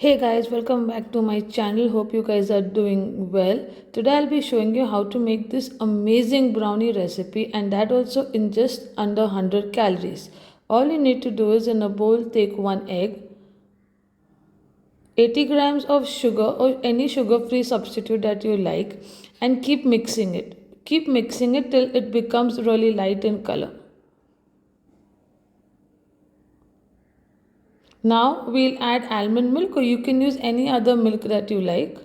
Hey guys, welcome back to my channel. Hope you guys are doing well. Today I'll be showing you how to make this amazing brownie recipe, and that also in just under 100 calories. All you need to do is in a bowl take one egg, 80 grams of sugar or any sugar free substitute that you like, and keep mixing it. Keep mixing it till it becomes really light in color. Now we'll add almond milk, or you can use any other milk that you like,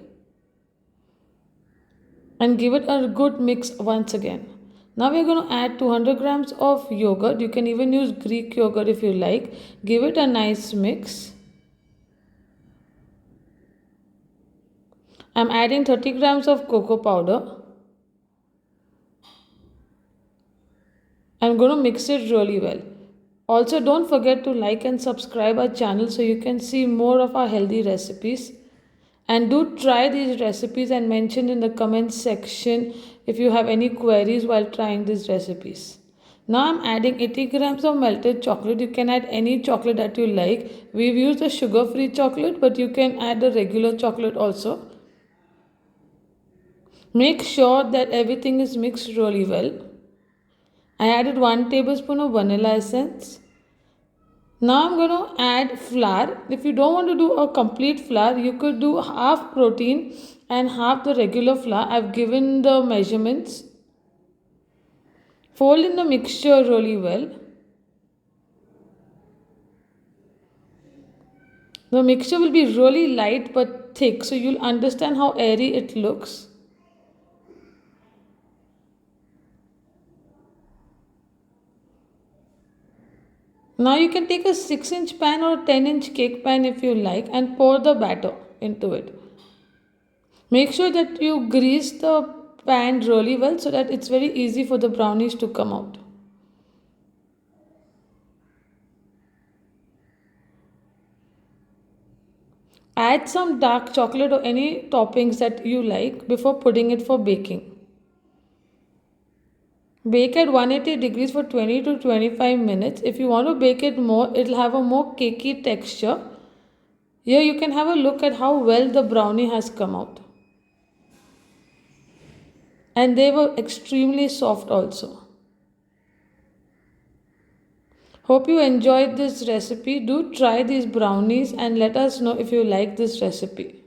and give it a good mix once again. Now we're going to add 200 grams of yogurt. You can even use Greek yogurt if you like. Give it a nice mix. I'm adding 30 grams of cocoa powder. I'm going to mix it really well. Also, don't forget to like and subscribe our channel so you can see more of our healthy recipes. And do try these recipes and mention in the comments section if you have any queries while trying these recipes. Now I'm adding 80 grams of melted chocolate. You can add any chocolate that you like. We've used a sugar-free chocolate, but you can add a regular chocolate also. Make sure that everything is mixed really well. I added 1 tablespoon of vanilla essence. Now I'm going to add flour. If you don't want to do a complete flour, you could do half protein and half the regular flour. I've given the measurements. Fold in the mixture really well. The mixture will be really light but thick, so you'll understand how airy it looks. Now you can take a 6-inch pan or 10-inch cake pan if you like and pour the batter into it. Make sure that you grease the pan really well so that it's very easy for the brownies to come out. Add some dark chocolate or any toppings that you like before putting it for baking. Bake at 180 degrees for 20 to 25 minutes. If you want to bake it more, it'll have a more cakey texture. Here you can have a look at how well the brownie has come out. And they were extremely soft also. Hope you enjoyed this recipe. Do try these brownies and let us know if you like this recipe.